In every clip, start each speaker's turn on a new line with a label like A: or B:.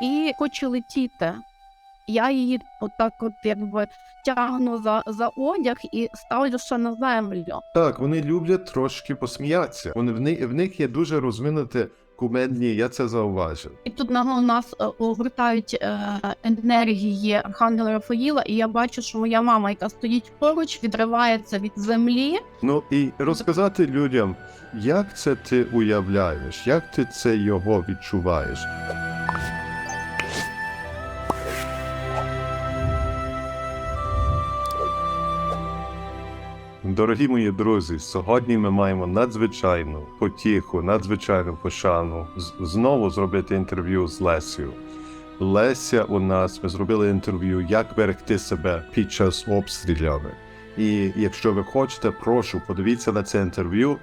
A: і хоче летіти. Я її отак тягну за одяг і ставлю ще на землю.
B: Так, вони люблять трошки посміятися. В них є дуже розвинуте кумедні, я це зауважив.
A: І тут на нас огортають енергії Архангела Рафаїла, і я бачу, що моя мама, яка стоїть поруч, відривається від землі.
B: Ну і розказати людям, як це ти уявляєш, як ти це його відчуваєш. Дорогі мої друзі, сьогодні ми маємо надзвичайну потіху, надзвичайну пошану знову зробити інтерв'ю з Лесею. Леся у нас, ми зробили інтерв'ю, як берегти себе під час обстрілів. І якщо ви хочете, прошу, подивіться на це інтерв'ю,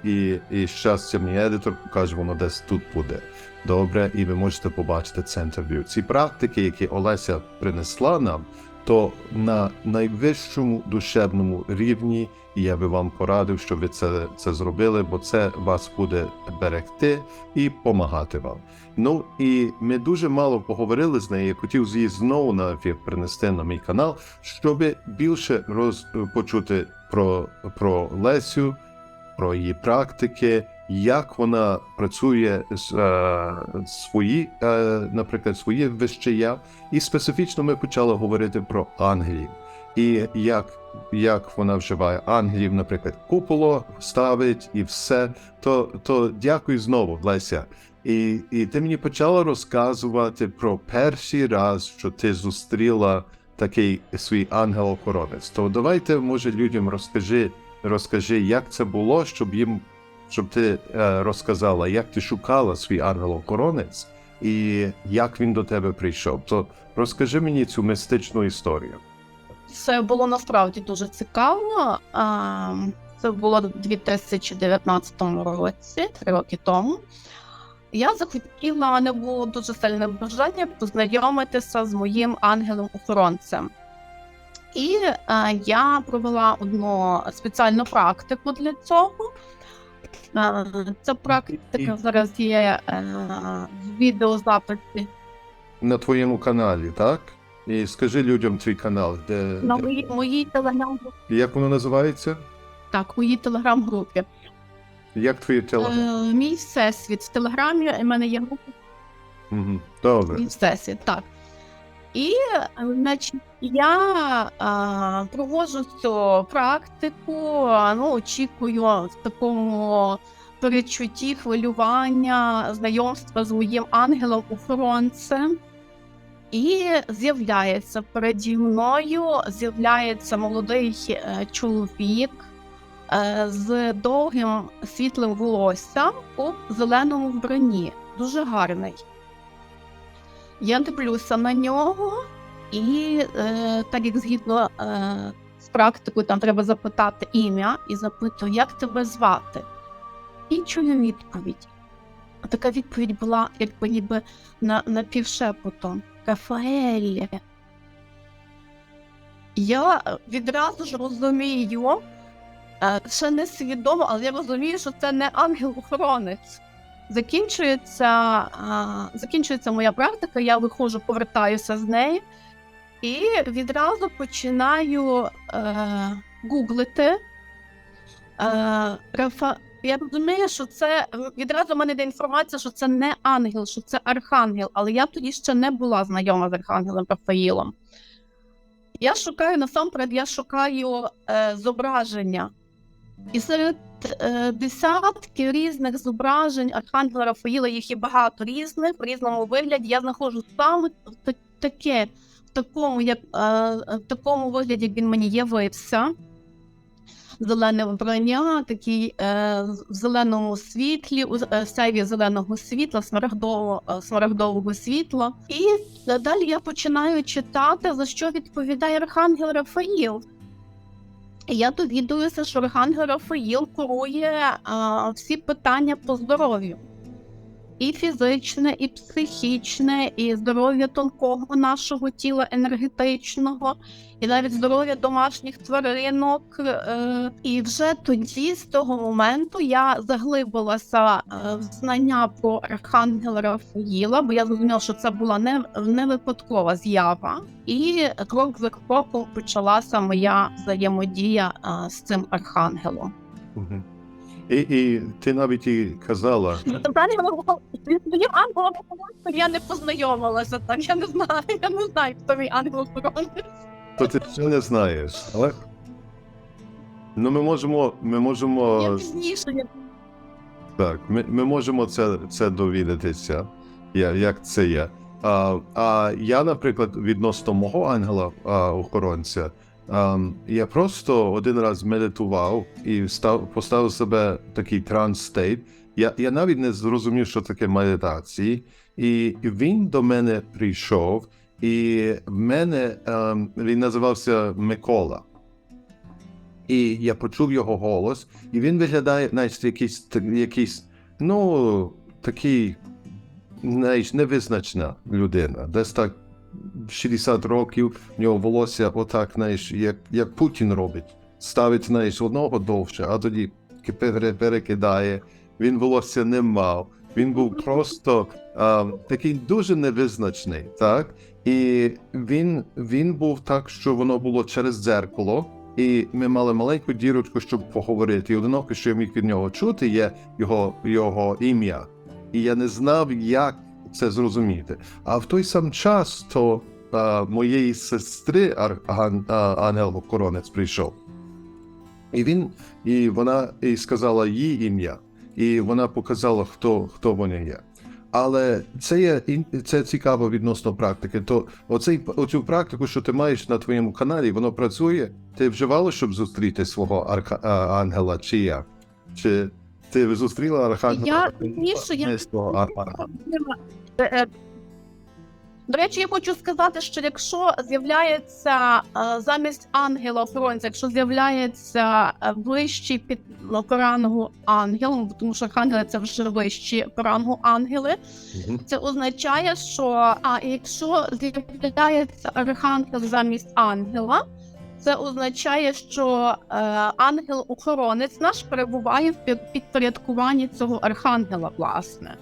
B: і щастя, мій едитор покаже, воно десь тут буде. Добре, і ви можете побачити це інтерв'ю. Ці практики, які Олеся принесла нам, то на найвищому душевному рівні, і я би вам порадив, щоб ви це зробили, бо це вас буде берегти і допомагати вам. Ну, і ми дуже мало поговорили з нею, я хотів її знову на ефір принести на мій канал, щоб більше почути про Лесю, про її практики, як вона працює наприклад, свої вищия. І специфічно ми почали говорити про ангелів. І як вона вживає ангелів, наприклад, куполо ставить і все. То дякую знову, Леся. І ти мені почала розказувати про перший раз, що ти зустріла такий свій ангел-охоронець. То давайте, може, людям розкажи, як це було, щоб ти розказала, як ти шукала свій ангел-охоронець і як він до тебе прийшов. То розкажи мені цю містичну історію.
A: Це було насправді дуже цікаво. Це було у 2019 році, 3 роки тому. Я захотіла, не було дуже сильне бажання познайомитися з моїм ангелом-охоронцем. І я провела одну спеціальну практику для цього. Ця практика зараз є в відеозаписі.
B: На твоєму каналі, так? І скажи людям твій канал, де...
A: На моїй телеграм-групі.
B: Як воно називається?
A: Так, у моїй телеграм-групі.
B: Як твій телеграм?
A: Мій всесвіт. В телеграмі у мене є група.
B: Угу. Добре.
A: Мій всесвіт, так. І, значить, я проводжу цю практику, очікую в такому передчутті, хвилювання, знайомства з моїм ангелом-охоронцем. І з'являється переді мною, молодий чоловік з довгим світлим волоссям у зеленому вбранні. Дуже гарний. Я дивлюся на нього, і так як згідно з практикою, там треба запитати ім'я, і запитую, як тебе звати? І чую відповідь. А така відповідь була, якби ніби напівшепотом. Рафаель. Я відразу ж розумію, ще не свідомо, але я розумію, що це не ангел-охоронець. Закінчується моя практика, я виходжу, повертаюся з неї і відразу починаю гуглити. Я розумію, що це, відразу в мене йде інформація, що це не ангел, що це архангел, але я тоді ще не була знайома з архангелом Рафаїлом. Насамперед я шукаю зображення. І серед десятки різних зображень архангела Рафаїла, їх є багато різних, в різному вигляді, я знаходжу саме таке, в такому вигляді, як він мені явився. Зелене вбрання, такий в зеленому світлі, у сяйві зеленого світла, смарагдового світла. І далі я починаю читати, за що відповідає архангел Рафаїл. І я довідуюся, що архангел Рафаїл курує всі питання по здоров'ю. і фізичне, і психічне, і здоров'я тонкого нашого тіла енергетичного, і навіть здоров'я домашніх тваринок. І вже тоді, з того моменту, я заглибилася в знання про архангела Рафаїла, бо я зрозуміла, що це була не випадкова з'ява. І крок за кроком почалася моя взаємодія з цим архангелом.
B: Мгм. І ти навіть і казала,
A: Своїм ангелом я не познайомилася, так я не знаю, хто мій ангел-охоронець.
B: то ти ще не знаєш, але ну, ми можемо
A: Я пізніше.
B: так, ми можемо це довідатися, як це є. А я, наприклад, відносно мого ангела-охоронця, я просто один раз медитував і поставив себе в такий транс-стейт. Я навіть не зрозумів, що таке медитації. І він до мене прийшов, і він називався Микола. І я почув його голос, і він виглядає, знаєш, якийсь, ну, такий, знаєш, невизначна людина. Десь так 60 років, в нього волосся отак, знаєш, як Путін робить. Ставить, знаєш, одного довше, а тоді перекидає. Він волосся не мав. Він був просто такий дуже невизначний, так? І він був так, що воно було через дзеркало, і ми мали маленьку дірочку, щоб поговорити. І одиноке, що я міг від нього чути, є його ім'я. І я не знав, як це зрозуміти. А в той сам час, то моєї сестри ангел-охоронець прийшов. І вона сказала їй ім'я. І вона показала, хто вони є. Але це цікаво відносно практики. То оцю практику, що ти маєш на твоєму каналі, воно працює? Ти вживала, щоб зустріти свого ангела, чи як? Чи ти зустріла архангела?
A: До речі, я хочу сказати, що якщо з'являється замість ангела-охоронця, якщо з'являється вищий по рангу ангел, тому що архангели – це вже вищі по рангу ангели, це означає, що якщо з'являється архангел замість ангела, це означає, що ангел-охоронець наш перебуває в підпорядкуванні цього архангела, власне.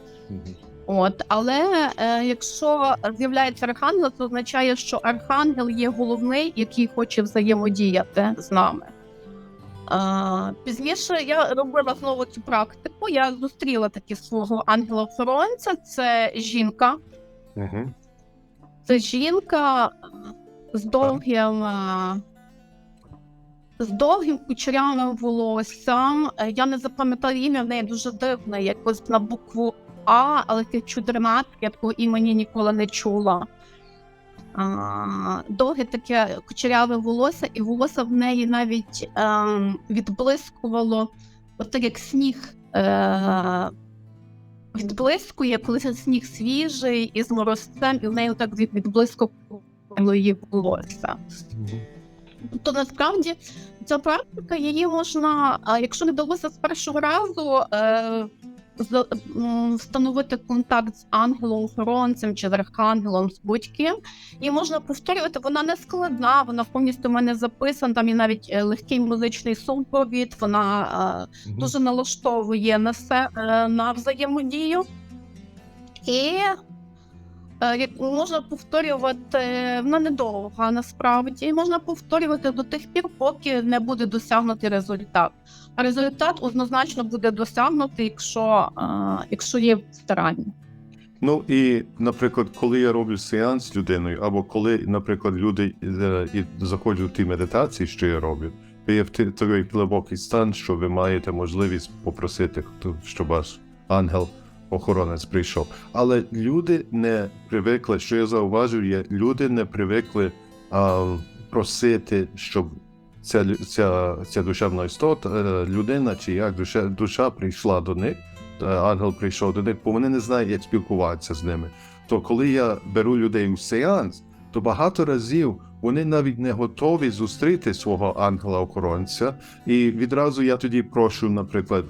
A: Але якщо з'являється архангел, це означає, що архангел є головний, який хоче взаємодіяти з нами. Пізніше я робила знову цю практику, я зустріла таки свого ангела-охоронця, це жінка. Це жінка з довгим кучерявим волоссям. Я не запам'ятала ім'я, в неї дуже дивне, якось на букву але таке чудернатке, я такого імені ніколи не чула. Довге таке кучеряве волосся, і волосся в неї навіть відблискувало, отак як сніг відблискує, коли це сніг свіжий і з морозцем, і в неї отак відблискувало її волосся. Тобто, насправді, ця практика, її можна, якщо не вдалося з першого разу, встановити контакт з ангелом-охоронцем чи з архангелом, з будь-ким, і можна повторювати, вона не складна, вона повністю в мене записана, там є навіть легкий музичний супровід, вона дуже налаштовує на взаємодію. І можна повторювати, вона недовга насправді, можна повторювати до тих пір, поки не буде досягнутий результат. А результат однозначно буде досягнутий, якщо є старання.
B: Ну і, наприклад, коли я роблю сеанс з людиною, або коли, наприклад, люди заходять в ті медитації, що я роблю, ви є в такий глибокий стан, що ви маєте можливість попросити, щоб ваш ангел-охоронець прийшов. Але люди не привикли, що я зауважив, люди не привикли просити, щоб ця душевна істота, людина, чи як душа прийшла до них, ангел прийшов до них, бо вони не знають, як спілкуватися з ними. То коли я беру людей у сеанс, то багато разів вони навіть не готові зустріти свого ангела-охоронця, і відразу я тоді прошу, наприклад,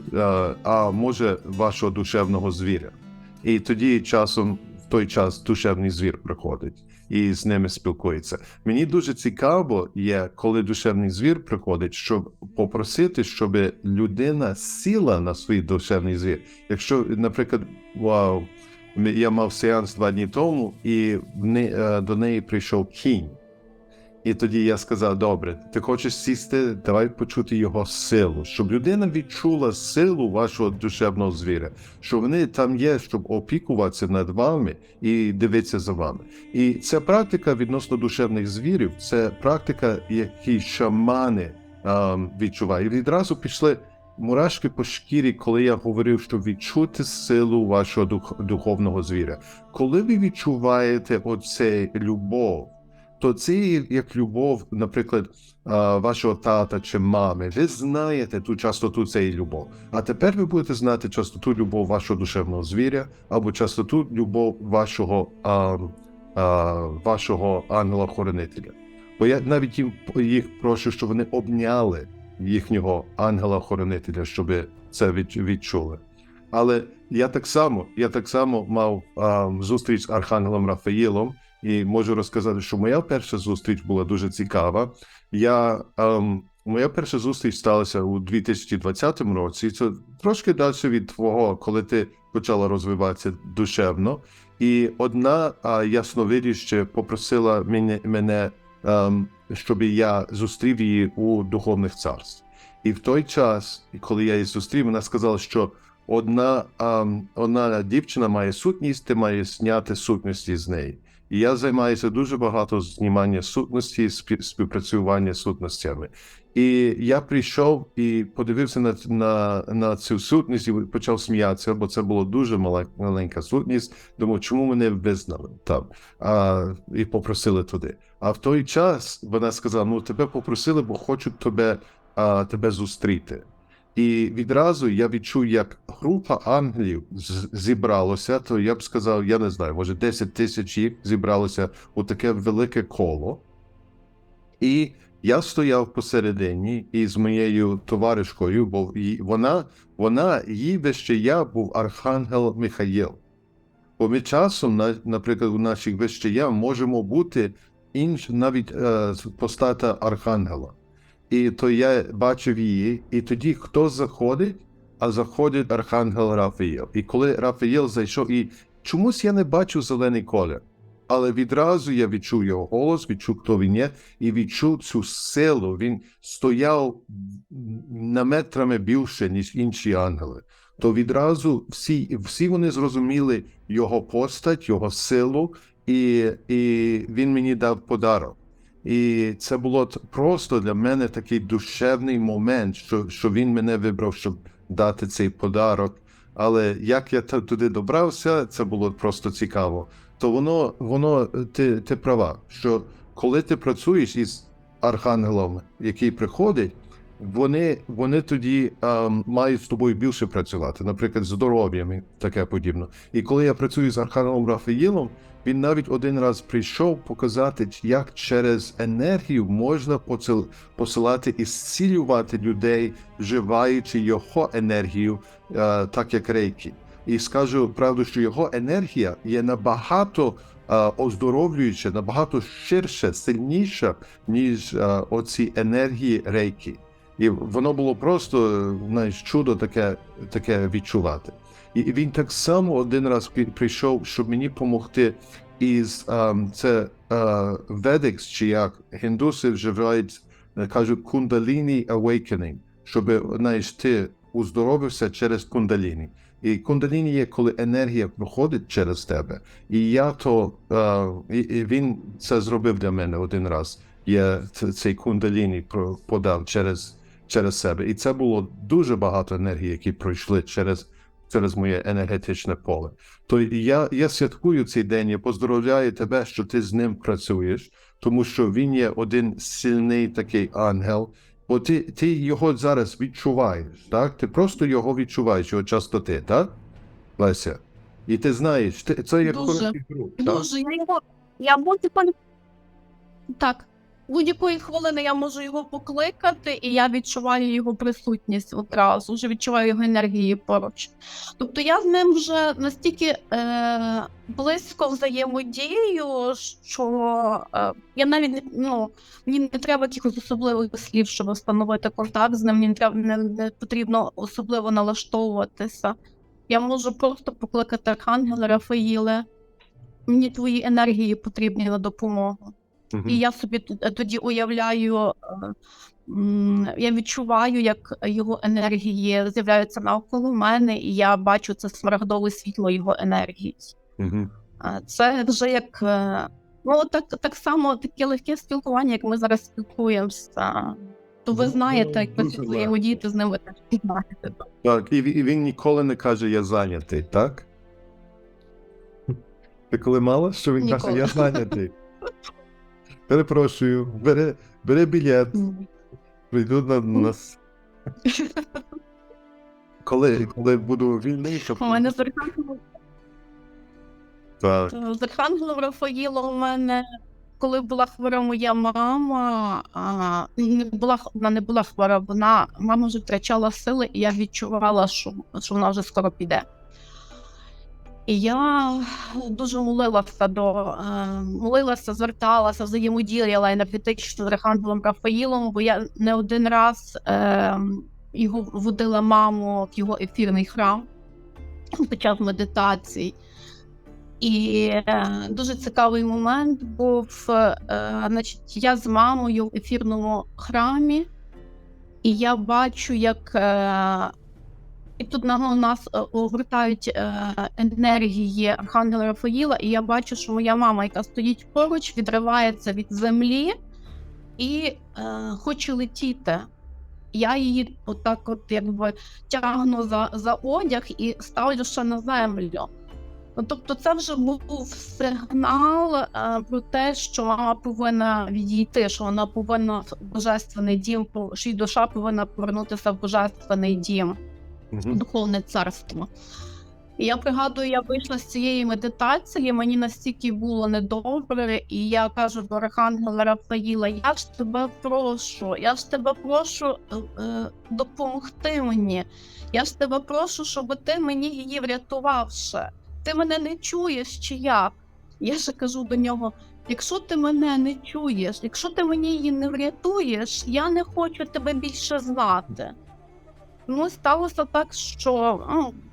B: а може вашого душевного звіря. І тоді часом в той час душевний звір приходить і з ними спілкується. Мені дуже цікаво є, коли душевний звір приходить, щоб попросити, щоб людина сіла на свій душевний звір. Якщо, наприклад, я мав сеанс 2 дні тому, і до неї прийшов кінь. І тоді я сказав: добре, ти хочеш сісти, давай почути його силу, щоб людина відчула силу вашого душевного звіря, що вони там є, щоб опікуватися над вами і дивитися за вами. І ця практика відносно душевних звірів, це практика, яку шамани відчувають. І відразу пішли мурашки по шкірі, коли я говорив, що відчути силу вашого духовного звіря. Коли ви відчуваєте оцей любов, то це як любов, наприклад, вашого тата чи мами. Ви знаєте ту частоту цієї любов. А тепер ви будете знати частоту любов вашого душевного звіря або частоту любов вашого ангела-хоронителя. Бо я навіть їх прошу, щоб вони обняли їхнього ангела-хоронителя, щоб це відчули. Але я так само мав зустріч з архангелом Рафаїлом, і можу розказати, що моя перша зустріч була дуже цікава. Моя перша зустріч сталася у 2020 році. Це трошки далі від твого, коли ти почала розвиватися душевно. І одна ясновидяща попросила мене, щоб я зустрів її у духовних царств. І в той час, коли я її зустрів, вона сказала, що одна дівчина має сутність, ти маєш зняти сутності з неї. І я займаюся дуже багато знімання сутності, співпрацювання з сутностями. І я прийшов і подивився на цю сутність і почав сміятися, бо це була дуже маленька сутність. Думав, чому мене визнали там і попросили туди. А в той час вона сказала: тебе попросили, бо хочуть тебе зустріти. І відразу я відчув, як група ангелів зібралося, то я б сказав, я не знаю, може 10 тисяч їх зібралося у таке велике коло. І я стояв посередині із моєю товаришкою, бо її вищея був архангел Михаїл. Бо ми часом, наприклад, у наших вищея можемо бути навіть постата архангела. І то я бачив її, і тоді хто заходить, а заходить архангел Рафаїл. І коли Рафаїл зайшов, і чомусь я не бачив зелений колір, але відразу я відчув його голос, відчув, хто він є, і відчув цю силу. Він стояв на метрами більше, ніж інші ангели. То відразу всі вони зрозуміли його постать, його силу, і він мені дав подарок. І це було просто для мене такий душевний момент, що він мене вибрав, щоб дати цей подарок. Але як я туди добрався, це було просто цікаво. То ти права, що коли ти працюєш із архангелом, який приходить, вони тоді мають з тобою більше працювати, наприклад, з здоров'ям і таке подібне. І коли я працюю з архангелом Рафаїлом, він навіть один раз прийшов показати, як через енергію можна посилати і зцілювати людей, вживаючи його енергію, так як рейкі. І скажу правду, що його енергія є набагато оздоровлююча, набагато ширше, сильніша, ніж оці енергії рейкі. І воно було просто, чудо таке відчувати. І він так само один раз прийшов, щоб мені допомогти із Ведикс, чи як гіндуси вживають, кажуть, кундаліні awakening, щоб, ти уздоровився через кундаліні. І кундаліні є, коли енергія проходить через тебе. І він це зробив для мене один раз. Я цей кундаліні подав через себе. І це було дуже багато енергії, які пройшли через моє енергетичне поле. То я святкую цей день, я поздоровляю тебе, що ти з ним працюєш, тому що він є один сильний такий ангел, бо ти його зараз відчуваєш, так? Ти просто його відчуваєш, його частоти, так, Леся? І ти знаєш, це як хороший друг, так?
A: Дуже. Я будь-якої хвилини я можу його покликати, і я відчуваю його присутність одразу, вже відчуваю його енергії поруч. Тобто я з ним вже настільки близько взаємодію, що я навіть мені не треба якихось особливих слів, щоб встановити контакт з ним, мені не потрібно особливо налаштовуватися. Я можу просто покликати Архангела Рафаїле, мені твої енергії потрібні на допомогу. І я собі тоді уявляю, я відчуваю, як його енергії з'являються навколо мене, і я бачу це смарагдове світло його енергії. Це вже як, так само таке легке спілкування, як ми зараз спілкуємося. То ви знаєте, як ви взаємодієте з ним, ви теж знаєте.
B: Так, і він ніколи не каже «я зайнятий», так? Ти коли мала, що він каже «я зайнятий»? Перепрошую, бери білет, прийду на нас. Коли буду вільний, то...
A: У мене
B: з
A: Архангелом Рафаїлом у мене, коли була хвора моя мама, вона не була хвора, мама вже втрачала сили, і я відчувала, що вона вже скоро піде. І я дуже молилася, зверталася, взаємодіяла енергетично з Архангелом Рафаїлом, бо я не один раз його водила маму в його ефірний храм під час медитацій. І дуже цікавий момент був, я з мамою в ефірному храмі, і я бачу, як і тут нас огортають енергії Архангела Рафаїла, і я бачу, що моя мама, яка стоїть поруч, відривається від землі і хоче летіти. Я її тягну за одяг і ставлю ще на землю. Тобто це вже був сигнал про те, що мама повинна відійти, що вона повинна в божественний дім, що її душа повинна повернутися в божественний дім, духовне царство. І я пригадую, я вийшла з цієї медитації, мені настільки було недобре, і я кажу до Архангела Рафаїла: я ж тебе прошу допомогти мені, я ж тебе прошу, щоб ти мені її врятував ще. Ти мене не чуєш чи як? Я ще кажу до нього: якщо ти мене не чуєш, якщо ти мені її не врятуєш, я не хочу тебе більше знати. Сталося так, що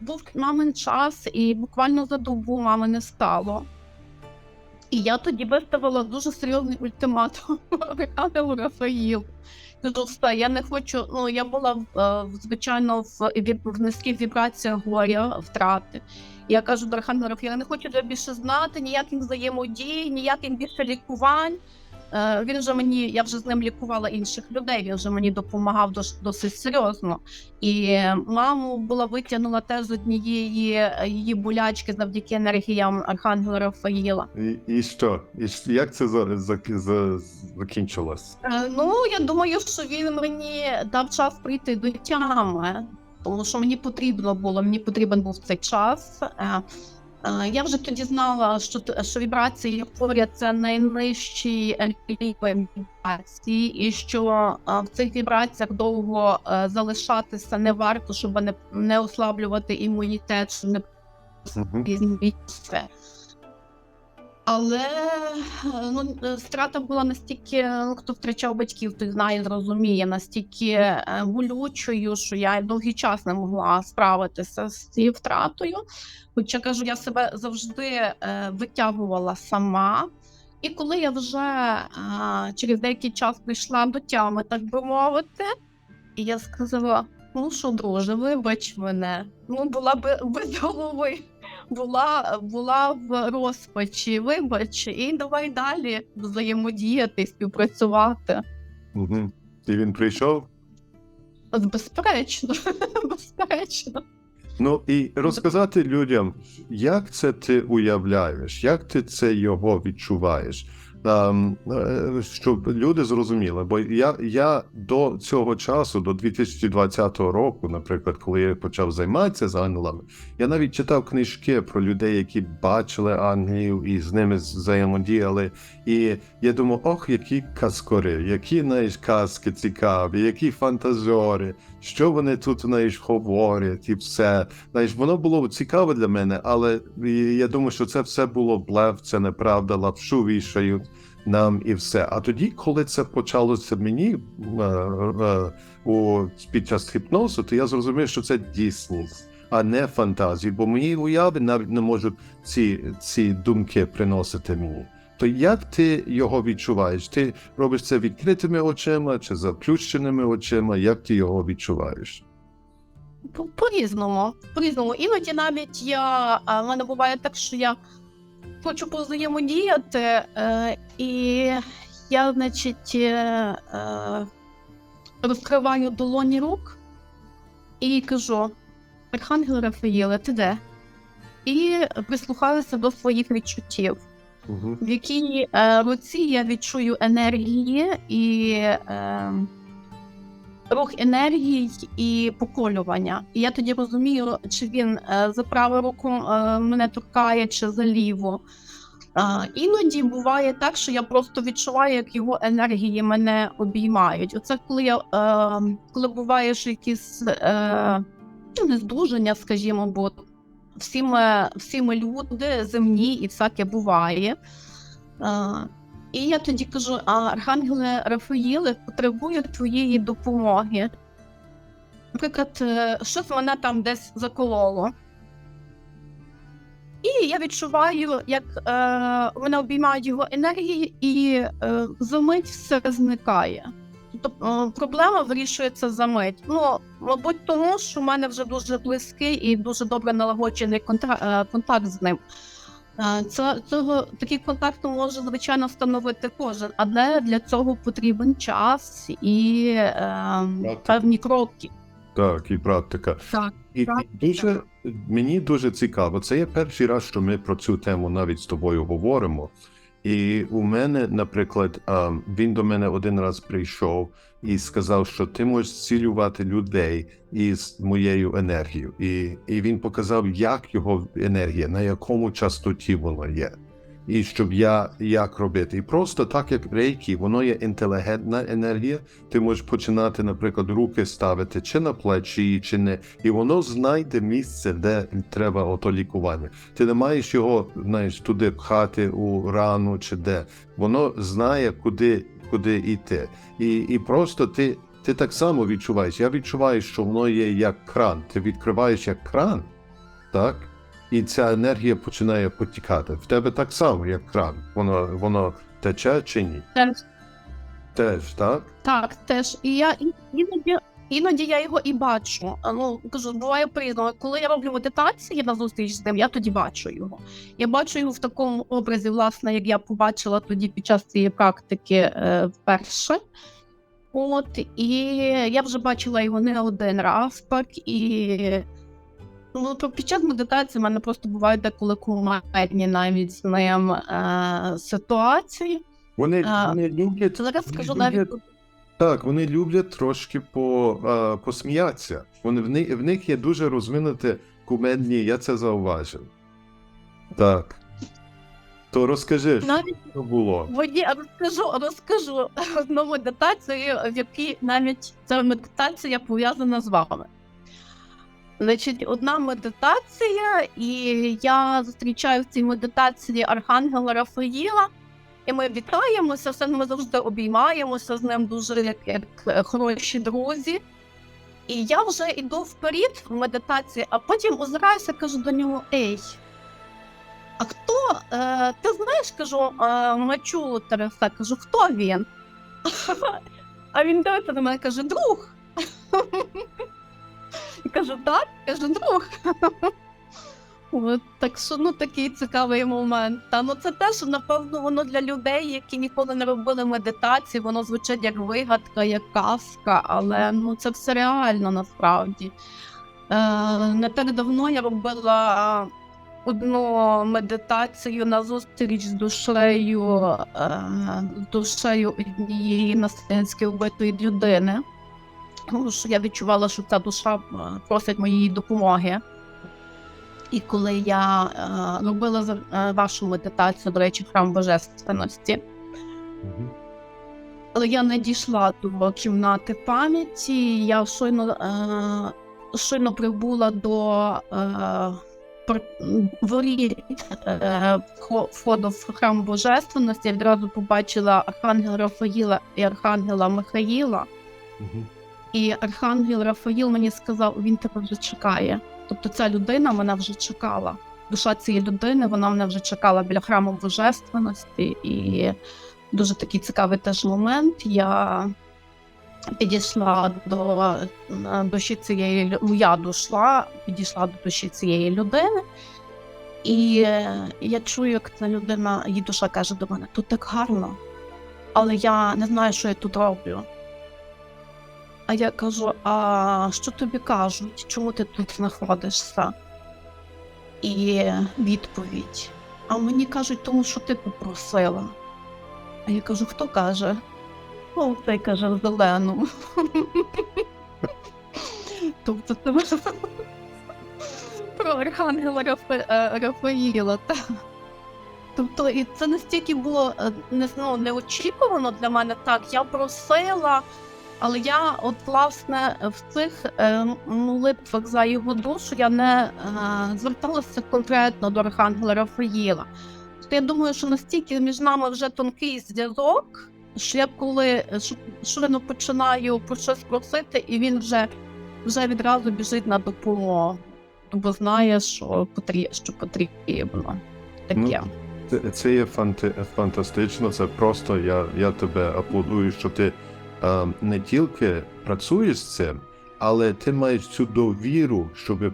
A: був мамин час, і буквально за добу мами не стало. І я тоді виставила дуже серйозний ультиматум Архангелу Рафаїлу. Кажу: все, я не хочу, я була, звичайно, в низьких вібраціях горя, втрати. Я кажу до Архангела Рафаїла: я не хочу тебе більше знати, ніяких взаємодій, ніяких більше лікувань. Я вже з ним лікувала інших людей, він вже мені допомагав досить серйозно. І маму витягнула теж з однієї її болячки завдяки енергіям Архангела Рафаїла.
B: І що? Як це закінчилось?
A: Я думаю, що він мені дав час прийти до тями, тому що мені потрібен був цей час. Я вже тоді знала, що вібрації поряд – це найнижчі вібрації, і що в цих вібраціях довго залишатися не варто, щоб не ослаблювати імунітет, щоб не пізнітися. Але страта була настільки, хто втрачав батьків, той знає, зрозуміє, настільки болючою, що я довгий час не могла справитися з цією втратою. Хоча, кажу, я себе завжди витягувала сама. І коли я вже через деякий час прийшла до тями, так би мовити, і я сказала: що, друже, вибач мене, була без голови. Була в розпачі, вибач, і давай далі взаємодіяти, співпрацювати.
B: І він прийшов?
A: Безперечно, безперечно.
B: І розказати людям, як це ти уявляєш, як ти це його відчуваєш. щоб люди зрозуміли. Бо я до цього часу, до 2020 року, наприклад, коли я почав займатися з ангелами, я навіть читав книжки про людей, які бачили ангелів і з ними взаємодіяли. І я думав, ох, які казкори, які, знаєш, казки цікаві, які фантазери, що вони тут, знаєш, говорять і все. Знаєш, воно було цікаве для мене, але я думаю, що це все було блеф, це неправда, лапшу вішають нам і все. А тоді, коли це почалося мені під час гіпнозу, то я зрозумів, що це дійсність, а не фантазії, бо мої уяви навіть не можуть ці думки приносити мені. То як ти його відчуваєш? Ти робиш це відкритими очима чи заплющеними очима? Як ти його відчуваєш?
A: По-різному. По-різному. Іноді навіть в мене буває так, що я хочу позаємодіяти, і я, значить, розкриваю долоні рук і кажу: Архангел Рафаїле, ти де? І прислухаюся до своїх відчуттів. В якій руці я відчую енергії і рух енергії і поколювання. І я тоді розумію, чи він за праву руку мене торкає, чи за ліву. Іноді буває так, що я просто відчуваю, як його енергії мене обіймають. Оце коли буває, що якісь нездужання, скажімо, бо всі ми люди земні і всяке буває. І я тоді кажу: Архангеле Рафаїле, потребую твоєї допомоги. Наприклад, щось мене там десь закололо. І я відчуваю, як мене обіймають його енергії, і за мить все зникає. Тобто проблема вирішується за мить. Мабуть, тому, що в мене вже дуже близький і дуже добре налагоджений контакт з ним. Такий контакт може, звичайно, встановити кожен, але для цього потрібен час і певні кроки.
B: Так, і практика.
A: Так.
B: Мені дуже цікаво. Це є перший раз, що ми про цю тему навіть з тобою говоримо. І у мене, наприклад, він до мене один раз прийшов і сказав, що ти можеш зцілювати людей із моєю енергією. І він показав, як його енергія, на якому частоті воно є. І щоб як робити. І просто так, як рейкі, воно є інтелігентна енергія, ти можеш починати, наприклад, руки ставити чи на плечі, чи не. І воно знайде місце, де треба ото лікування. Ти не маєш його, знаєш, туди пхати у рану чи де. Воно знає, куди йти. І просто ти так само відчуваєш. Я відчуваю, що воно є як кран. Ти відкриваєш як кран, так? І ця енергія починає потікати. В тебе так само, як кран. Воно тече чи ні? Теж, так?
A: Так, теж. І я іноді я його і бачу. Кажу, буває по-різному. Коли я роблю медитації на зустріч з ним, я тоді бачу його. Я бачу його в такому образі, власне, як я побачила тоді під час цієї практики вперше. І я вже бачила його не один раз, так, і під час медитації в мене просто бувають деколи кумедні навіть з ним ситуації.
B: Вони люблять...
A: Зараз скажу навіть...
B: Так, вони люблять трошки посміятися. В них є дуже розвинуті кумедні, я це зауважив. Так. То розкажи, що було?
A: Розкажу одну медитацію, в якій навіть ця медитація пов'язана з вами. Значить, одна медитація, і я зустрічаю в цій медитації Архангела Рафаїла, і ми вітаємося, все, ми завжди обіймаємося з ним дуже як хороші друзі. І я вже йду вперед в медитації, а потім озираюся, кажу до нього: ей, а хто, ти знаєш, кажу, Мачулу Тереса, кажу, хто він? А він дивиться на мене, каже: друг. І кажу: так? Каже: друг. Так що, такий цікавий момент. Це теж, напевно, воно для людей, які ніколи не робили медитації, воно звучить як вигадка, як казка, але це все реально насправді. Не так давно я робила одну медитацію на зустріч з душею однієї насильницьки вбитої людини. Тому що я відчувала, що ця душа просить моєї допомоги. І коли я робила вашу медитацію, до речі, храм Божественності, але я не дійшла до кімнати пам'яті, я щойно прибула до воріт входу в храм Божественності, я відразу побачила Архангела Рафаїла і Архангела Михаїла. І Архангел Рафаїл мені сказав, він тебе вже чекає. Тобто ця людина мене вже чекала. Душа цієї людини, вона мене вже чекала біля храму Божественності. І дуже такий цікавий теж момент. Я підійшла до душі цієї, моя душа підійшла до душі цієї людини. І я чую, як ця людина, її душа каже до мене, тут так гарно, але я не знаю, що я тут роблю. А я кажу, а що тобі кажуть, чому ти тут знаходишся? І відповідь, а мені кажуть, тому що ти попросила. А я кажу, хто каже? О, цей каже в зеленому. Тобто це про Архангела Рафаїла. Тобто і це настільки було неочікувано для мене. Так, я просила, але я от, власне, в цих молитвах за його душу я не зверталася конкретно до Архангела Рафаїла. Тобто я думаю, що настільки між нами вже тонкий зв'язок, що я коли щойно починаю про щось просити, і він вже відразу біжить на допомогу, бо знає, що потрібно. Таке.
B: Це є фантастично, це просто, я тебе аплодую, що ти не тільки працюєш з цим, але ти маєш цю довіру, щоб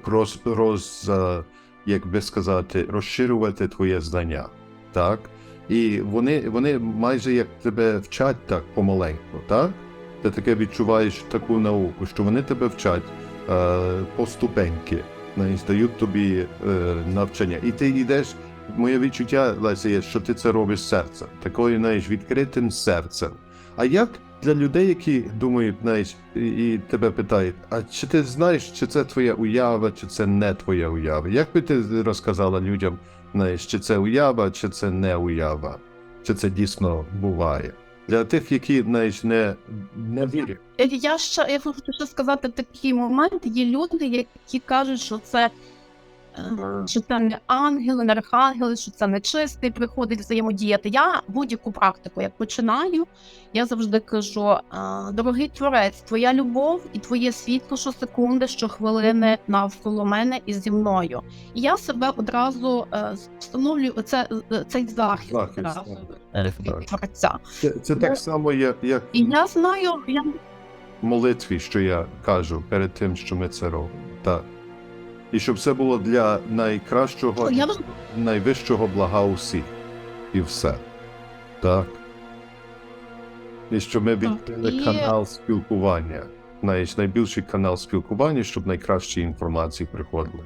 B: як би сказати, розширювати твоє знання, так? І вони майже як тебе вчать так помаленьку, так? Ти таке відчуваєш таку науку, що вони тебе вчать поступеньки, дають тобі навчання. І ти йдеш, моє відчуття, Леся, є, що ти це робиш серцем, такою, знаєш, відкритим серцем. А як для людей, які думають, знаєш, і тебе питають, а чи ти знаєш, чи це твоя уява, чи це не твоя уява? Як би ти розказала людям, знаєш, чи це уява, чи це не уява? Чи це дійсно буває? Для тих, які, знаєш, не вірять.
A: Я хочу ще сказати такий момент. Є люди, які кажуть, що це не ангели, не архангели, що це нечистий приходить взаємодіяти. Я будь-яку практику, як починаю, я завжди кажу, дорогий Творець, твоя любов і твоє світло щосекунди, щохвилини навколо мене і зі мною. І я себе одразу встановлюю цей захист від Творця.
B: Це так само, як
A: і я знаю,
B: в молитві, що я кажу перед тим, що ми це робимо. Так. І щоб це було для найкращого, найвищого блага усіх. І все. Так. І щоб ми відкрили канал спілкування. Найбільший канал спілкування, щоб найкращі інформації приходили.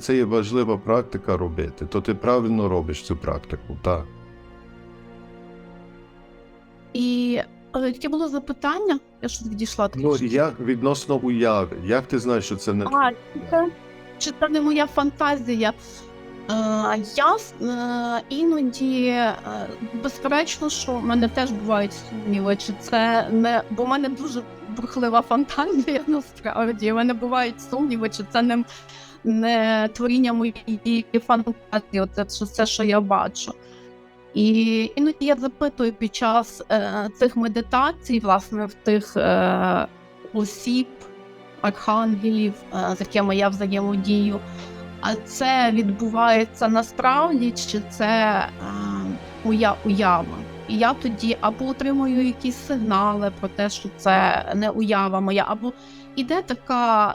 B: Це є важлива практика робити. То ти правильно робиш цю практику, так.
A: І яке було запитання? Я щось відійшла.
B: Як відносно уяви? Як ти знаєш, що це не...
A: Чи це не моя фантазія? Я іноді, безперечно, що в мене теж бувають сумніви, чи це не... Бо в мене дуже бурхлива фантазія, насправді. У мене бувають сумніви, чи це не творіння моєї фантазії, оце все, що я бачу. І іноді я запитую під час цих медитацій, власне, в тих осіб, архангелів, з якими я взаємодію, а це відбувається насправді, чи це моя уява. І я тоді або отримую якісь сигнали про те, що це не уява моя, або іде така,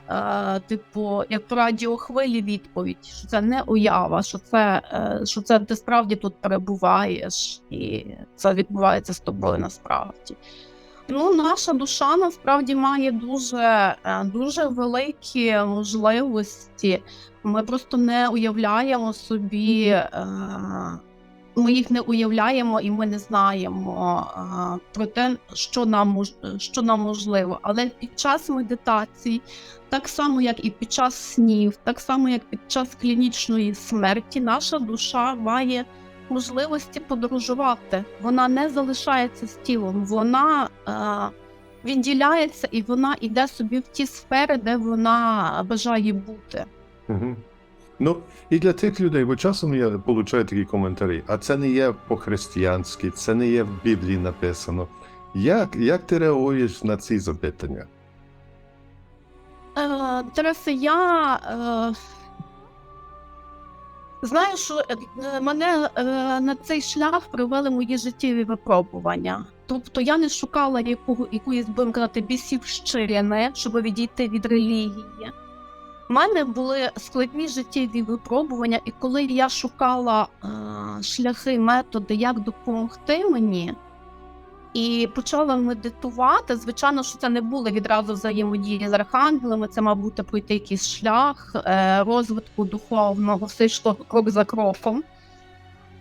A: типу, як по радіохвилі відповідь, що це не уява, що це ти справді тут перебуваєш, і це відбувається з тобою насправді. Ну, наша душа насправді має дуже великі можливості. Ми просто не уявляємо собі, ми їх не уявляємо і ми не знаємо про те, що нам можливо. Але під час медитацій, так само як і під час снів, так само як під час клінічної смерті, наша душа має можливості подорожувати. Вона не залишається з тілом, вона відділяється і вона йде собі в ті сфери, де вона бажає бути.
B: Угу. Ну, і для тих людей, бо часом я получаю такі коментарі, а це не є по-християнськи, це не є в Біблії написано. Як ти реагуєш на ці запитання?
A: Тарасе, я знаю, що мене на цей шлях привели мої життєві випробування. Тобто я не шукала якоїсь, будемо казати, бісівщини, щоб відійти від релігії. У мене були складні життєві випробування, і коли я шукала шляхи, методи, як допомогти мені, і почала медитувати, звичайно, що це не було відразу взаємодії з архангелами, це мав бути пройти якийсь шлях розвитку духовного, все йшло крок за кроком.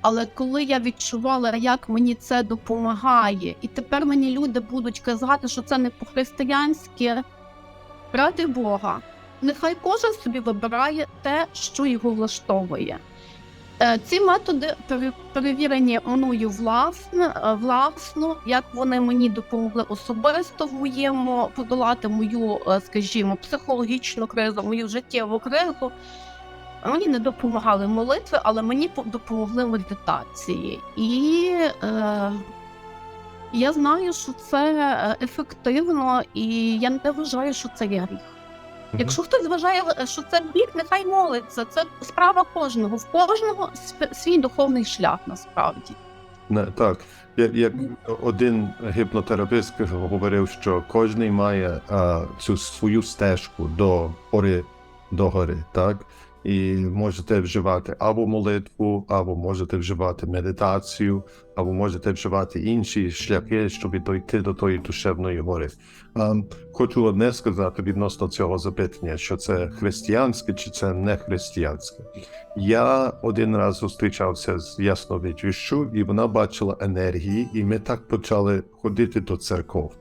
A: Але коли я відчувала, як мені це допомагає, і тепер мені люди будуть казати, що це не по-християнськи, ради Бога, нехай кожен собі вибирає те, що його влаштовує. Ці методи перевірені мною власно, як вони мені допомогли особисто подолати мою, скажімо, психологічну кризу, мою життєву кризу. Мені не допомагали молитви, але мені допомогли медитації. І я знаю, що це ефективно, і я не вважаю, що це є гріх. Якщо хтось вважає, що це гріх, нехай молиться. Це справа кожного. В кожного свій духовний шлях, насправді.
B: Так. Як один гіпнотерапевт говорив, що кожен має цю свою стежку до гори, так? І можете вживати або молитву, або можете вживати медитацію, або можете вживати інші шляхи, щоб дойти до тої душевної гори. Хочу одне сказати відносно цього запитання, що це християнське чи це не християнське. Я один раз зустрічався з ясновидящою, і вона бачила енергії, і ми так почали ходити до церков.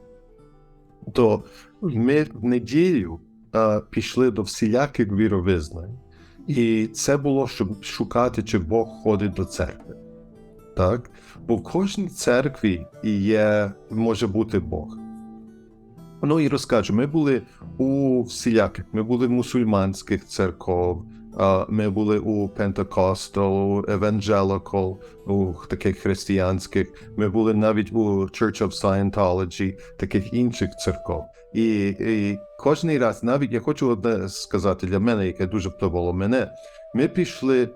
B: То ми в неділю пішли до всіляких віровизнань. І це було, щоб шукати, чи Бог ходить до церкви. Так? Бо в кожній церкві може бути Бог. Ну і розкажу, ми були у всіляких, ми були в мусульманських церков, ми були у Pentecostal, Evangelical, у таких християнських, ми були навіть у Church of Scientology, таких інших церков. І кожний раз, навіть я хочу одне сказати для мене, яке дуже впливало мене, ми пішли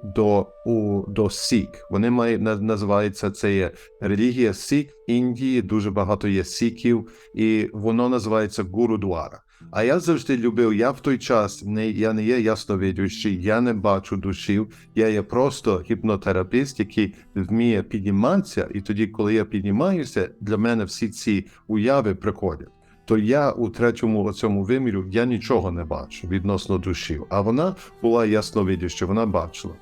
B: до Сік. Вони називаються, це є релігія Сік. В Індії дуже багато є сіків, і воно називається Гурудвара. А я завжди любив, я в той час, я не є ясновидящий, я не бачу душів, я є просто гіпнотерапевт, який вміє підніматися, і тоді, коли я піднімаюся, для мене всі ці уяви приходять. То я у третьому цьому вимірі, я нічого не бачу відносно душів. А вона була ясновидяща, вона бачила.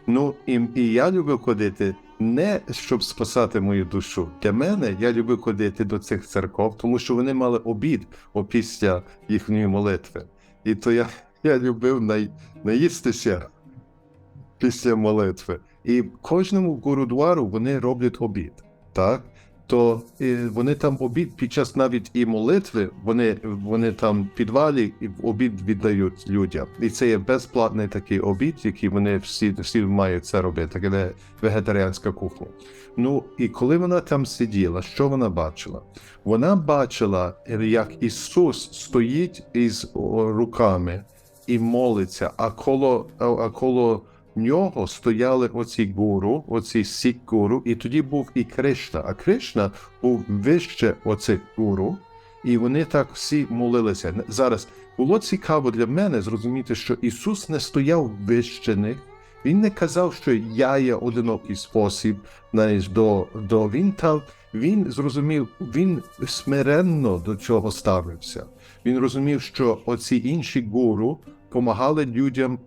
B: Ну, і я любив ходити не щоб спасати мою душу. Для мене я любив ходити до цих церков, тому що вони мали обід після їхньої молитви. І то я любив наїстися після молитви. І кожному гурудвару вони роблять обід, так? То вони там обід під час навіть і молитви, вони там в підвалі і обід віддають людям. І це є безплатний такий обід, який вони всі мають це робити, таке вегетаріанська кухня. Ну, і коли вона там сиділа, що вона бачила? Вона бачила, як Ісус стоїть із руками і молиться, а коло нього стояли оці гуру, оці сік-гуру, і тоді був і Кришна. А Кришна був вище оцих гуру, і вони так всі молилися. Зараз було цікаво для мене зрозуміти, що Ісус не стояв вище них, Він не казав, що я є одинокий спосіб, знаєш, він зрозумів, він смиренно до цього ставився. Він розумів, що оці інші гуру помагали людям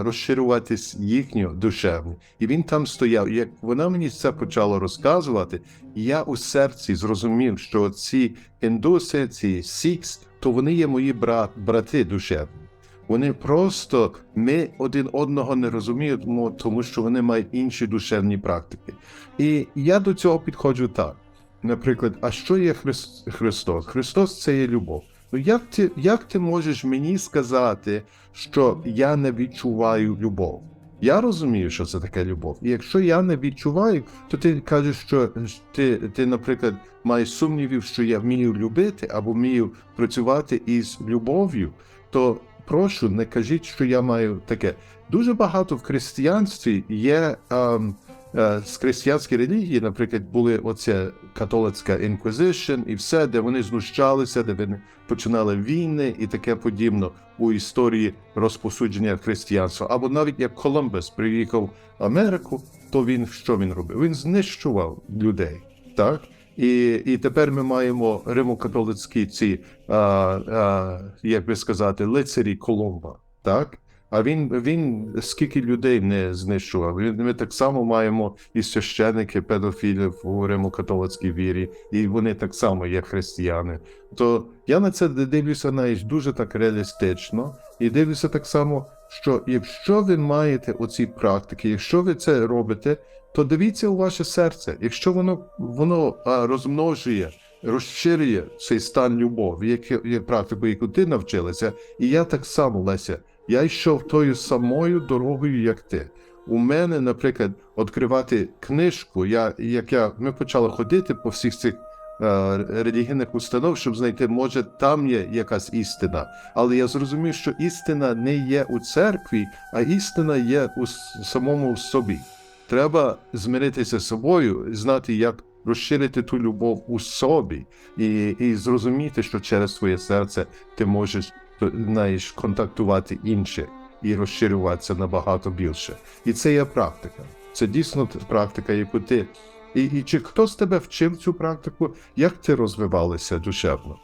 B: розширюватись їхню душевну. І він там стояв. І як вона мені це почала розказувати, я у серці зрозумів, що ці індуси, ці сікс, то вони є мої брати душевні. Вони просто, ми один одного не розуміємо, тому що вони мають інші душевні практики. І я до цього підходжу так. Наприклад, а що є Христос? Христос – це є любов. Ну як ти можеш мені сказати, що я не відчуваю любов? Я розумію, що це таке любов. І якщо я не відчуваю, то ти кажеш, що ти, наприклад, маєш сумнівів, що я вмію любити або вмію працювати із любов'ю, то прошу, не кажіть, що я маю таке. Дуже багато в християнстві є, з християнської релігії, наприклад, були оця католицька інквізиція і все, де вони знущалися, де вони починали війни і таке подібне у історії розповсюдження християнства. Або навіть як Колумбус приїхав в Америку, то що він робив? Він знищував людей, так? І тепер ми маємо римо-католицькі ці, як би сказати, лицарі Колумба, так? А він скільки людей не знищував. Ми так само маємо і священики, педофілів у римо-католицькій вірі, і вони так само є християни. То я на це дивлюся навіть дуже так реалістично, і дивлюся так само, що якщо ви маєте оці практики, якщо ви це робите, то дивіться у ваше серце. Якщо воно розмножує, розширює цей стан любові, практику, яку ти навчилася, і я так само, Леся, я йшов тою самою дорогою, як ти. У мене, наприклад, відкривати книжку, ми почали ходити по всіх цих релігійних установ, щоб знайти, може, там є якась істина. Але я зрозумів, що істина не є у церкві, а істина є у самому собі. Треба змиритися з собою, знати, як розширити ту любов у собі і зрозуміти, що через своє серце ти можеш контактувати інших і розширюватися набагато більше. І це є практика. Це дійсно практика, яку ти... І чи хтось тебе вчив цю практику? Як ти розвивалася душевно?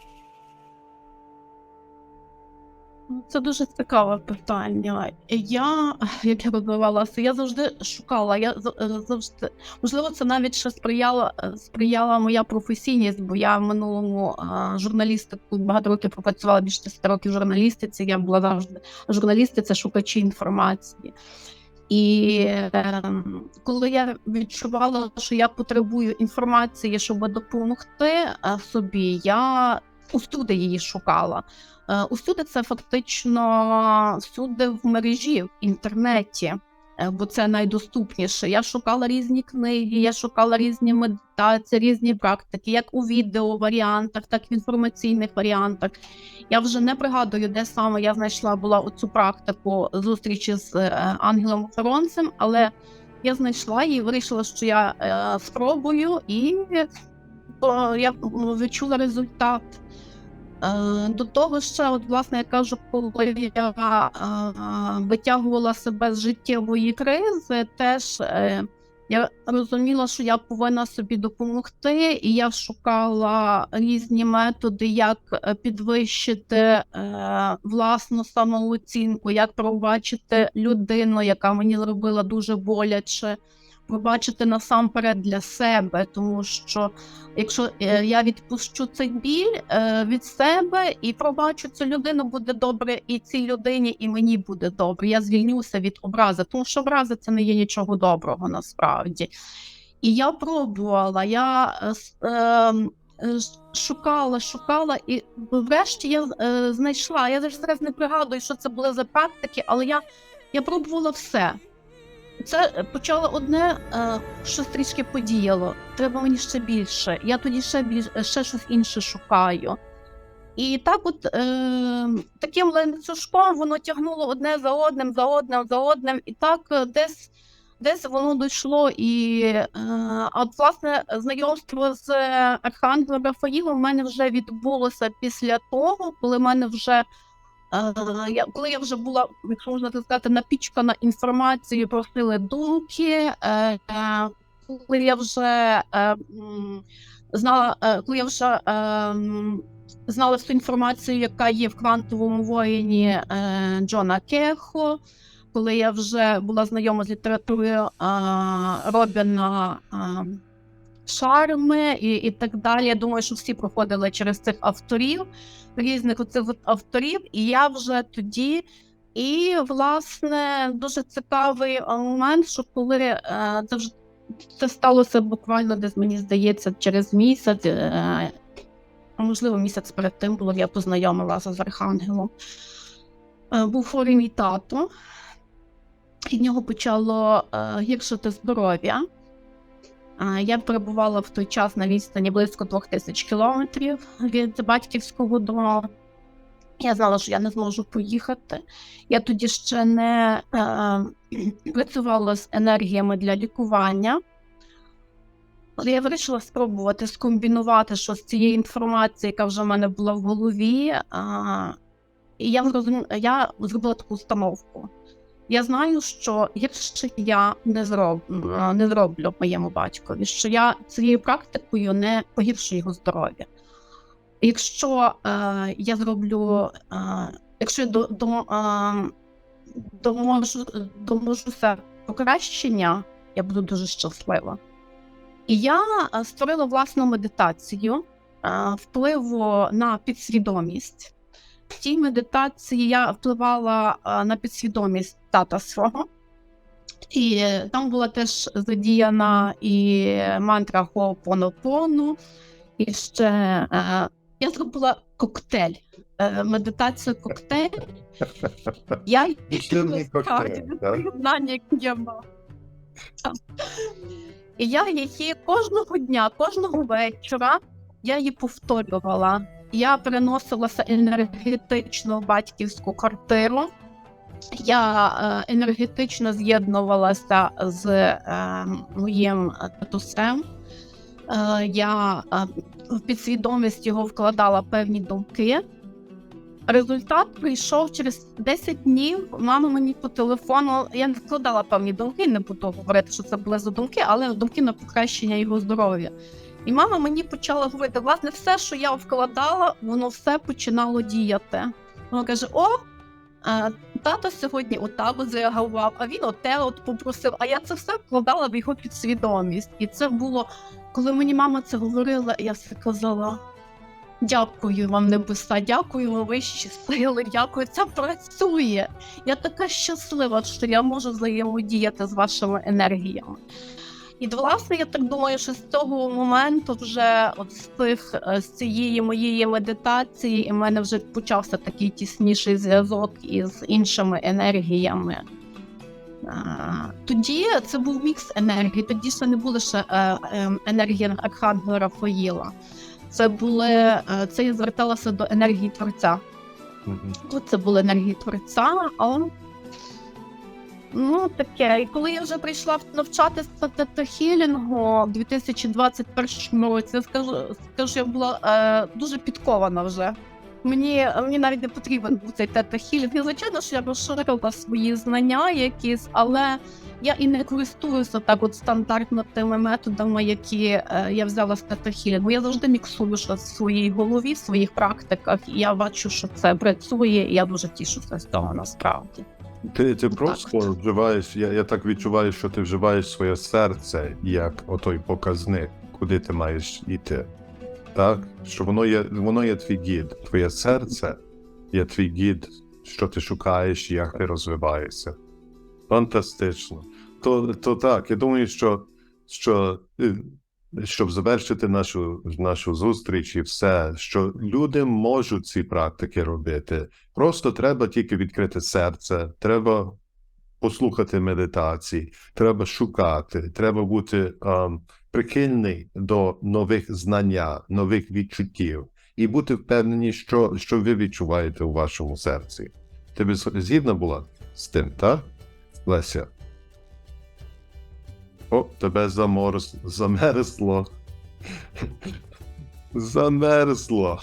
A: Це дуже цікаве питання. Як я розвивалася, я завжди шукала, завжди, можливо, це навіть ще сприяла моя професійність, бо я в минулому журналістику багато років пропрацювала, більше 10 років в журналістиці, я була завжди журналістиця, шукачі інформації. І коли я відчувала, що я потребую інформації, щоб допомогти собі, я усюди її шукала. Усюди це фактично всюди в мережі, в інтернеті, бо це найдоступніше. Я шукала різні книги, я шукала різні медитації, різні практики, як у відео-варіантах, так і в інформаційних варіантах. Я вже не пригадую, де саме я знайшла була оцю практику зустрічі з ангелом-охоронцем, але я знайшла її, вирішила, що я спробую, і я відчула результат. До того ще, власне, я кажу, коли я витягувала себе з життєвої кризи, теж я розуміла, що я повинна собі допомогти, і я шукала різні методи, як підвищити власну самооцінку, як пробачити людину, яка мені зробила дуже боляче, пробачити насамперед для себе, тому що якщо я відпущу цей біль від себе і пробачу цю людину, буде добре і цій людині, і мені буде добре. Я звільнюся від образи, тому що образа – це не є нічого доброго насправді. І я пробувала, я шукала, і врешті я знайшла. Я зараз не пригадую, що це були за практики, але я пробувала все. Це почало одне, щось трішки подіяло. Треба мені ще більше. Я тоді ще щось інше шукаю. І так от таким ланцюжком воно тягнуло одне за одним. І так десь воно дійшло. А от, власне, знайомство з Архангелом Рафаїлом в мене вже відбулося після того, коли в мене вже коли я вже була, якщо можна так сказати, напічкана інформацією про сили думки, коли я вже знала всю інформацію, яка є в «Квантовому воїні» Джона Кехо, коли я вже була знайома з літературою Робіна Шарми і так далі. Я думаю, що всі проходили через цих авторів, різних оцих авторів, і я вже тоді. І, власне, дуже цікавий момент, що коли це сталося буквально десь, мені здається, через місяць, можливо, місяць перед тим було, я познайомилася з Архангелом. Був хворий мій тато, і в нього почало гіршити здоров'я. Я перебувала в той час на відстані близько 2000 кілометрів від батьківського дому. Я знала, що я не зможу поїхати. Я тоді ще не працювала з енергіями для лікування. Але я вирішила спробувати скомбінувати щось з цієї інформації, яка вже в мене була в голові. І я зробила таку установку. Я знаю, що гірше я не зроблю моєму батькові, що я цією практикою не погіршу його здоров'я. Якщо я зроблю, якщо я доможуся покращення, я буду дуже щаслива. І я створила власну медитацію впливу на підсвідомість. В тій медитації я впливала на підсвідомість тата свого. І там була теж задіяна і мантра Хо'опонопоно, і ще я зробила коктейль, медитацію коктейль. Я знання, які я мала. І я її кожного дня, кожного вечора я її повторювала. Я переносилася енергетично в батьківську квартиру. Я енергетично з'єднувалася з моїм татусем. Я в підсвідомість його вкладала певні думки. Результат прийшов через 10 днів. Мама мені по телефону, я не вкладала певні думки, не буду говорити, що це були за думки, але думки на покращення його здоров'я. І мама мені почала говорити, власне, все, що я вкладала, воно все починало діяти. Вона каже, тато сьогодні отак зреагував, а він оте попросив, а я це все вкладала в його підсвідомість. І це було, коли мені мама це говорила, я все казала, дякую вам, небеса, дякую вам, вищі сили, дякую, це працює. Я така щаслива, що я можу взаємодіяти з вашими енергіями. І, власне, я так думаю, що з цього моменту вже з цієї моєї медитації і в мене вже почався такий тісніший зв'язок із іншими енергіями. Тоді це був мікс енергії, тоді ще не були ще енергії Архангела Рафаїла. Це я зверталася до енергії Творця. Це були енергії Творця, таке. І коли я вже прийшла навчатися тета-хілінгу в 2021 році, я скажу, я була дуже підкована вже. Мені навіть не потрібен був цей тета-хілінг. І, звичайно, що я розширила свої знання якісь, але я і не користуюся так от стандартно тими методами, які я взяла з тета-хілінгу. Я завжди міксую щось в своїй голові, в своїх практиках, і я бачу, що це працює, і я дуже тішуся з того насправді.
B: Ти просто вживаєш, я так відчуваю, що ти вживаєш своє серце як отой показник, куди ти маєш йти. Так? Що воно є твій гід. Твоє серце є твій гід, що ти шукаєш і як ти розвиваєшся. Фантастично. То так, я думаю, що щоб завершити нашу зустріч і все, що люди можуть ці практики робити. Просто треба тільки відкрити серце, треба послухати медитації, треба шукати, треба бути прихильний до нових знання, нових відчуттів і бути впевнені, що ви відчуваєте у вашому серці. Ти б згідна була з тим, так, Леся? Тебе замерзло. Замерзло.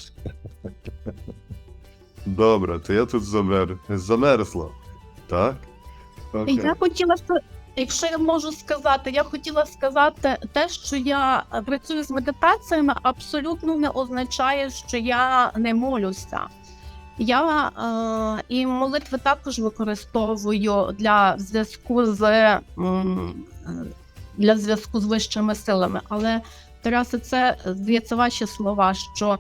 B: Добре, то я тут замерзла. Так? Окей.
A: Я хотіла, якщо я можу сказати, я хотіла сказати те, що я працюю з медитаціями, абсолютно не означає, що я не молюся. Я і молитви також використовую для зв'язку з вищими силами. Але, Тарасе, це, здається, ваші слова, що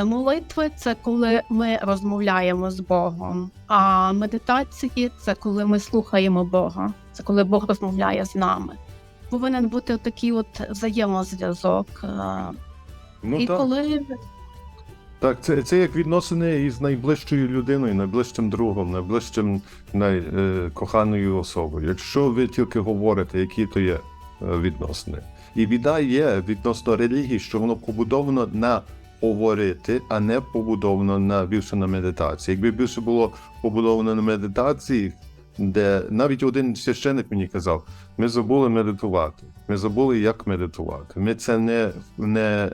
A: молитви – це коли ми розмовляємо з Богом, а медитації – це коли ми слухаємо Бога, це коли Бог розмовляє з нами. Повинен бути такий от взаємозв'язок.
B: Ну
A: І
B: так.
A: коли
B: Так, це як відносини із найближчою людиною, найближчим другом, найближчим коханою особою. Якщо ви тільки говорите, які то є відносини. І біда є відносно релігії, що воно побудовано на говорити, а не побудовано більше на медитації. Якби більше було побудовано на медитації, де навіть один священик мені казав, ми забули медитувати, ми забули, як медитувати. Ми це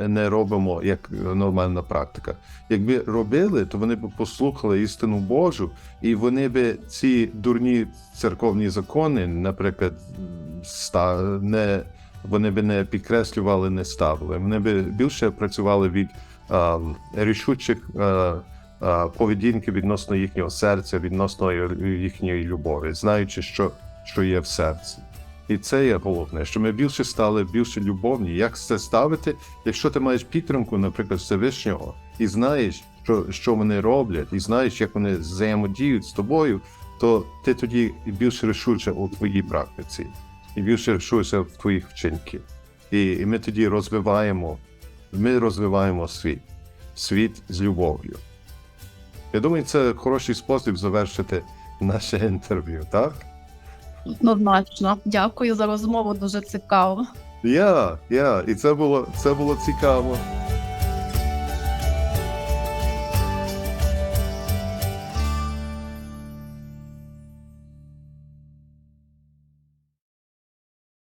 B: не робимо як нормальна практика. Якби робили, то вони б послухали істину Божу, і вони б ці дурні церковні закони, наприклад, вони б не підкреслювали, не ставили. Вони б більше працювали від рішучих поведінки відносно їхнього серця, відносно їхньої любові, знаючи, що є в серці. І це є головне, що ми більше стали більше любовні. Як це ставити? Якщо ти маєш підтримку, наприклад, Всевишнього, і знаєш, що вони роблять, і знаєш, як вони взаємодіють з тобою, то ти тоді більш рішуче у твоїй практиці, і більше рішуче в твоїх вчинках. І ми тоді розвиваємо світ з любов'ю. Я думаю, це хороший спосіб завершити наше інтерв'ю, так?
A: однозначно. Дякую за розмову, дуже цікаво.
B: І це було цікаво.